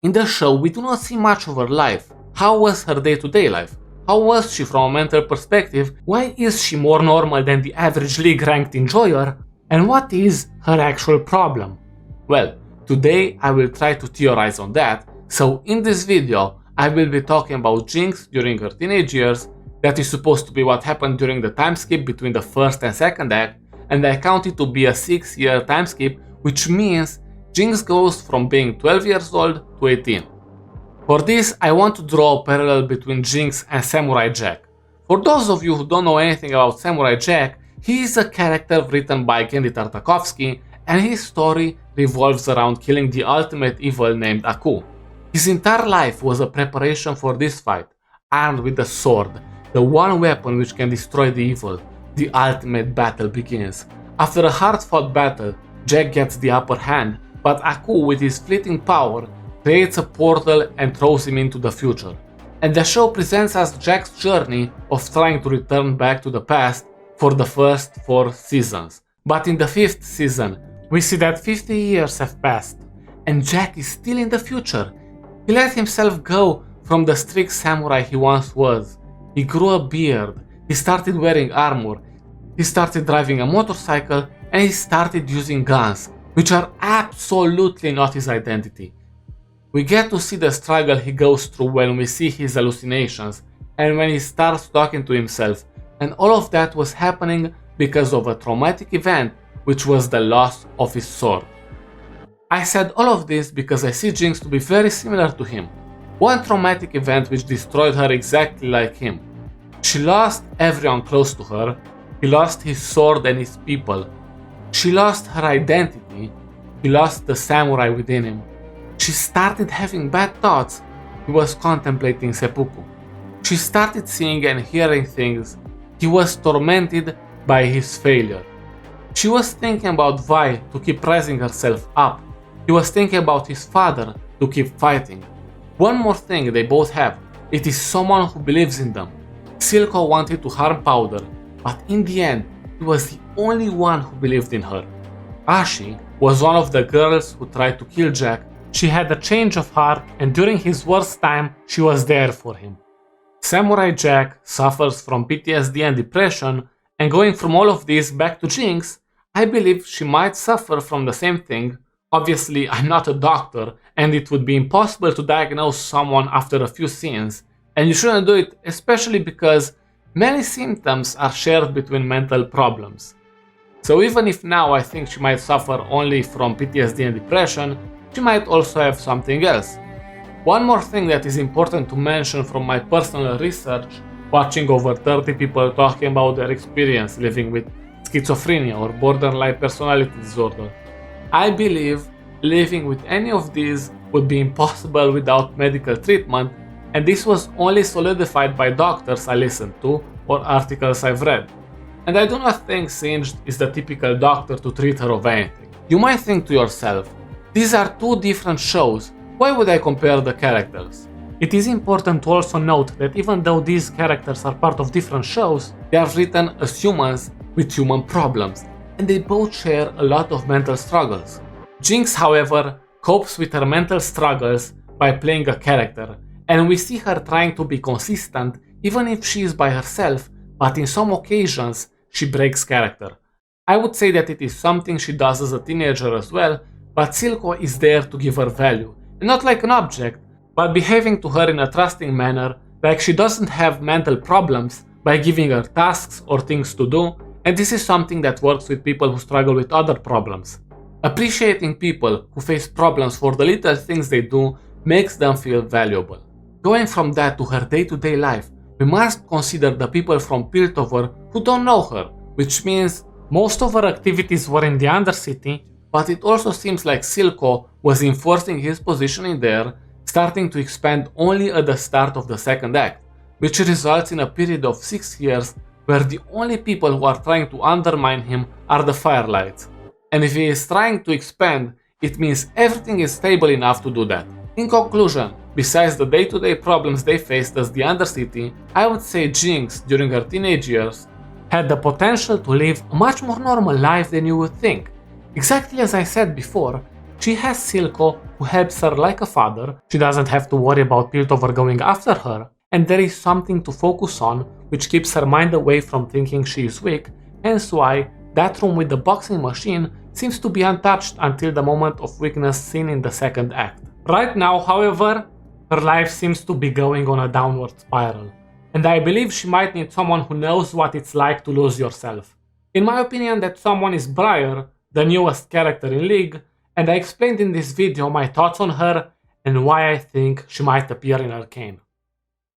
In the show, we do not see much of her life. How was her day-to-day life? How was she from a mental perspective? Why is she more normal than the average league-ranked enjoyer? And what is her actual problem? Well, today I will try to theorize on that, so in this video I will be talking about Jinx during her teenage years, that is supposed to be what happened during the time skip between the first and second act, and I count it to be a 6-year time skip, which means Jinx goes from being 12 years old to 18. For this, I want to draw a parallel between Jinx and Samurai Jack. For those of you who don't know anything about Samurai Jack, he is a character written by Genndy Tartakovsky, and his story revolves around killing the ultimate evil named Aku. His entire life was a preparation for this fight, armed with a sword, the one weapon which can destroy the evil. The ultimate battle begins. After a hard-fought battle, Jack gets the upper hand, but Aku, with his fleeting power, creates a portal and throws him into the future. And the show presents us Jack's journey of trying to return back to the past for the first 4 seasons. But in the 5th season, we see that 50 years have passed, and Jack is still in the future. He let himself go from the strict samurai he once was. He grew a beard, he started wearing armor, he started driving a motorcycle, and he started using guns, which are absolutely not his identity. We get to see the struggle he goes through when we see his hallucinations, and when he starts talking to himself, and all of that was happening because of a traumatic event, which was the loss of his sword. I said all of this because I see Jinx to be very similar to him. One traumatic event which destroyed her exactly like him. She lost everyone close to her, he lost his sword and his people. She lost her identity, he lost the samurai within him. She started having bad thoughts, he was contemplating seppuku. She started seeing and hearing things, he was tormented by his failure. She was thinking about Vi to keep raising herself up. He was thinking about his father to keep fighting. One more thing they both have, it is someone who believes in them. Silco wanted to harm Powder, but in the end, he was the only one who believed in her. Ashi was one of the girls who tried to kill Jack. She had a change of heart, and during his worst time, she was there for him. Samurai Jack suffers from PTSD and depression, and going from all of this back to Jinx, I believe she might suffer from the same thing. Obviously, I'm not a doctor, and it would be impossible to diagnose someone after a few scenes, and you shouldn't do it, especially because many symptoms are shared between mental problems. So even if now I think she might suffer only from PTSD and depression, she might also have something else. One more thing that is important to mention from my personal research, watching over 30 people talking about their experience living with schizophrenia or borderline personality disorder. I believe living with any of these would be impossible without medical treatment, and this was only solidified by doctors I listened to or articles I've read. And I do not think Singed is the typical doctor to treat her of anything. You might think to yourself, these are 2 different shows, why would I compare the characters? It is important to also note that even though these characters are part of different shows, they are written as humans with human problems, and they both share a lot of mental struggles. Jinx, however, copes with her mental struggles by playing a character, and we see her trying to be consistent even if she is by herself, but in some occasions she breaks character. I would say that it is something she does as a teenager as well, but Silco is there to give her value, and not like an object, but behaving to her in a trusting manner, like she doesn't have mental problems, by giving her tasks or things to do, and this is something that works with people who struggle with other problems. Appreciating people who face problems for the little things they do makes them feel valuable. Going from that to her day-to-day life, we must consider the people from Piltover who don't know her, which means most of her activities were in the Undercity, but it also seems like Silco was enforcing his positioning there, starting to expand only at the start of the second act, which results in a period of 6 years where the only people who are trying to undermine him are the Firelights. And if he is trying to expand, it means everything is stable enough to do that. In conclusion, besides the day-to-day problems they faced as the Undercity, I would say Jinx, during her teenage years, had the potential to live a much more normal life than you would think. Exactly as I said before, She has Silco, who helps her like a father, she doesn't have to worry about Piltover going after her, and there is something to focus on, which keeps her mind away from thinking she is weak, hence why that room with the boxing machine seems to be untouched until the moment of weakness seen in the second act. Right now, however, her life seems to be going on a downward spiral, and I believe she might need someone who knows what it's like to lose yourself. In my opinion, that someone is Briar, the newest character in League, and I explained in this video my thoughts on her and why I think she might appear in Arcane.